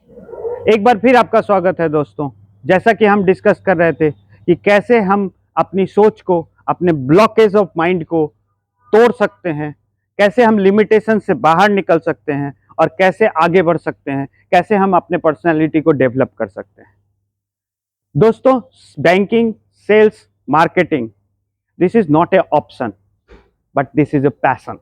एक बार फिर आपका स्वागत है दोस्तों। जैसा कि हम डिस्कस कर रहे थे कि कैसे हम अपनी सोच को, अपने ब्लॉकेज ऑफ माइंड को तोड़ सकते हैं, कैसे हम लिमिटेशन से बाहर निकल सकते हैं और कैसे आगे बढ़ सकते हैं, कैसे हम अपने पर्सनालिटी को डेवलप कर सकते हैं। दोस्तों, banking, sales, marketing, this is not a option but this is a passion.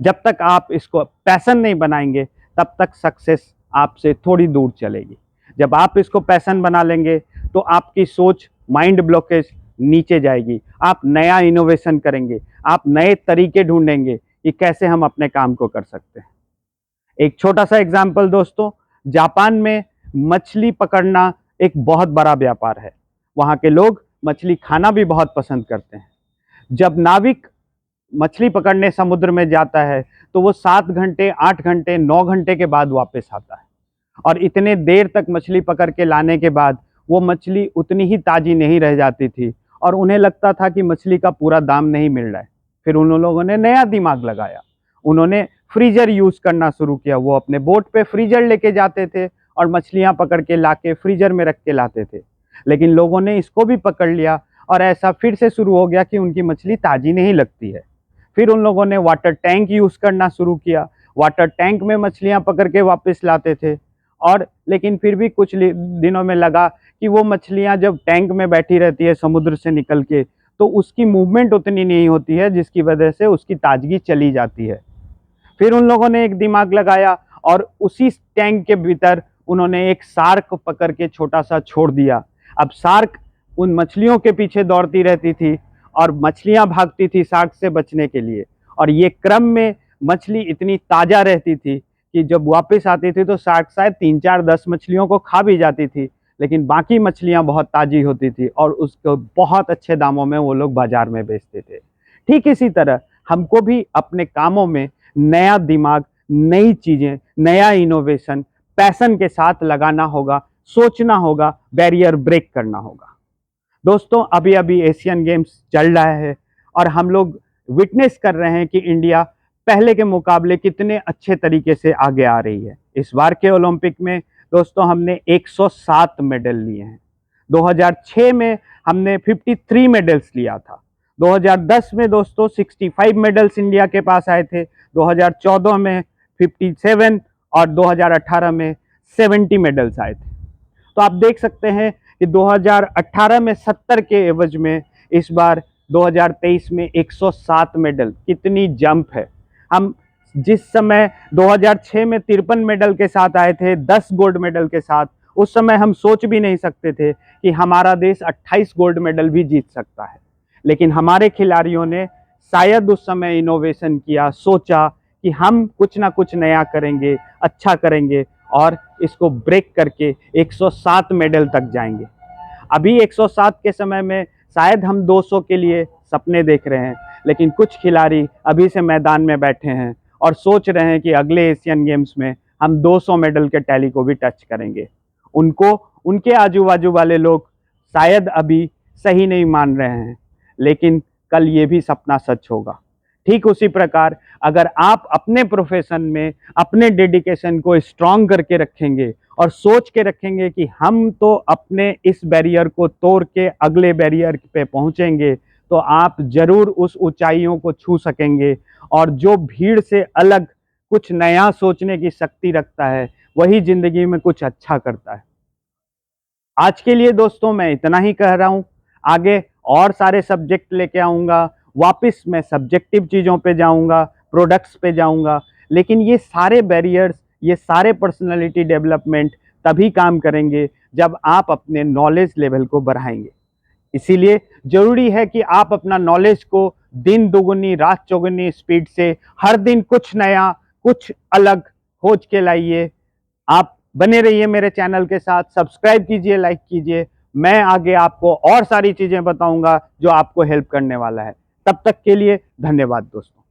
जब तक आप इसको पैशन नहीं बनाएंगे तब तक सक्सेस आपसे थोड़ी दूर चलेगी। जब आप इसको पैशन बना लेंगे तो आपकी सोच, माइंड ब्लॉकेज नीचे जाएगी। आप नया इनोवेशन करेंगे, आप नए तरीके ढूंढेंगे कि कैसे हम अपने काम को कर सकते हैं। एक छोटा सा एग्जाम्पल दोस्तों, जापान में मछली पकड़ना एक बहुत बड़ा व्यापार है। वहाँ के लोग मछली खाना भी बहुत पसंद करते हैं। जब नाविक मछली पकड़ने समुद्र में जाता है तो वो 7 घंटे, 8 घंटे, 9 घंटे के बाद वापस आता है और इतने देर तक मछली पकड़ के लाने के बाद वो मछली उतनी ही ताज़ी नहीं रह जाती थी और उन्हें लगता था कि मछली का पूरा दाम नहीं मिल रहा है। फिर उन लोगों ने नया दिमाग लगाया, उन्होंने फ्रीजर यूज़ करना शुरू किया। वो अपने बोट पे फ्रीजर लेके जाते थे और मछलियाँ पकड़ के ला के फ्रीजर में रख के लाते थे। लेकिन लोगों ने इसको भी पकड़ लिया और ऐसा फिर से शुरू हो गया कि उनकी मछली ताज़ी नहीं लगती है। फिर उन लोगों ने वाटर टैंक यूज़ करना शुरू किया। वाटर टैंक में मछलियाँ पकड़ के वापस लाते थे और लेकिन फिर भी कुछ दिनों में लगा कि वो मछलियाँ जब टैंक में बैठी रहती है समुद्र से निकल के तो उसकी मूवमेंट उतनी नहीं होती है, जिसकी वजह से उसकी ताजगी चली जाती है। फिर उन लोगों ने एक दिमाग लगाया और उसी टैंक के भीतर उन्होंने एक शार्क पकड़ के छोटा सा छोड़ दिया। अब शार्क उन मछलियों के पीछे दौड़ती रहती थी और मछलियां भागती थी शार्क से बचने के लिए, और ये क्रम में मछली इतनी ताज़ा रहती थी कि जब वापस आती थी तो शार्क शायद 3, 4, 10 मछलियों को खा भी जाती थी, लेकिन बाकी मछलियां बहुत ताज़ी होती थी और उसको बहुत अच्छे दामों में वो लोग बाजार में बेचते थे। ठीक इसी तरह हमको भी अपने कामों में नया दिमाग, नई चीज़ें, नया इनोवेशन पैशन के साथ लगाना होगा, सोचना होगा, बैरियर ब्रेक करना होगा। दोस्तों, अभी अभी एशियन गेम्स चल रहा है और हम लोग विटनेस कर रहे हैं कि इंडिया पहले के मुकाबले कितने अच्छे तरीके से आगे आ रही है। इस बार के ओलंपिक में दोस्तों हमने 107 मेडल लिए हैं। 2006 में हमने 53 मेडल्स लिया था। 2010 में दोस्तों 65 मेडल्स इंडिया के पास आए थे। 2014 में 57 और 2018 में 70 मेडल्स आए थे। तो आप देख सकते हैं कि 2018 में 70 के एवज में इस बार 2023 में 107 मेडल, कितनी जंप है। हम जिस समय 2006 में 53 मेडल के साथ आए थे, 10 गोल्ड मेडल के साथ, उस समय हम सोच भी नहीं सकते थे कि हमारा देश 28 गोल्ड मेडल भी जीत सकता है। लेकिन हमारे खिलाड़ियों ने शायद उस समय इनोवेशन किया, सोचा कि हम कुछ ना कुछ नया करेंगे, अच्छा करेंगे और इसको ब्रेक करके 107 मेडल तक जाएंगे। अभी 107 के समय में शायद हम 200 के लिए सपने देख रहे हैं, लेकिन कुछ खिलाड़ी अभी से मैदान में बैठे हैं और सोच रहे हैं कि अगले एशियन गेम्स में हम 200 मेडल के टैली को भी टच करेंगे। उनको उनके आजू बाजू वाले लोग शायद अभी सही नहीं मान रहे हैं, लेकिन कल ये भी सपना सच होगा। ठीक उसी प्रकार अगर आप अपने प्रोफेशन में अपने डेडिकेशन को स्ट्रांग करके रखेंगे और सोच के रखेंगे कि हम तो अपने इस बैरियर को तोड़ के अगले बैरियर पे पहुंचेंगे, तो आप जरूर उस ऊंचाइयों को छू सकेंगे। और जो भीड़ से अलग कुछ नया सोचने की शक्ति रखता है वही जिंदगी में कुछ अच्छा करता है। आज के लिए दोस्तों मैं इतना ही कह रहा हूँ। आगे और सारे सब्जेक्ट लेके आऊँगा, वापस मैं सब्जेक्टिव चीज़ों पे जाऊँगा, प्रोडक्ट्स पे जाऊँगा। लेकिन ये सारे बैरियर्स, ये सारे पर्सनालिटी डेवलपमेंट तभी काम करेंगे जब आप अपने नॉलेज लेवल को बढ़ाएंगे। इसीलिए ज़रूरी है कि आप अपना नॉलेज को दिन दुगुनी रात चौगुनी स्पीड से हर दिन कुछ नया, कुछ अलग खोज के लाइए। आप बने रहिए मेरे चैनल के साथ, सब्सक्राइब कीजिए, लाइक कीजिए। मैं आगे आपको और सारी चीज़ें बताऊंगा जो आपको हेल्प करने वाला है। तब तक के लिए धन्यवाद दोस्तों।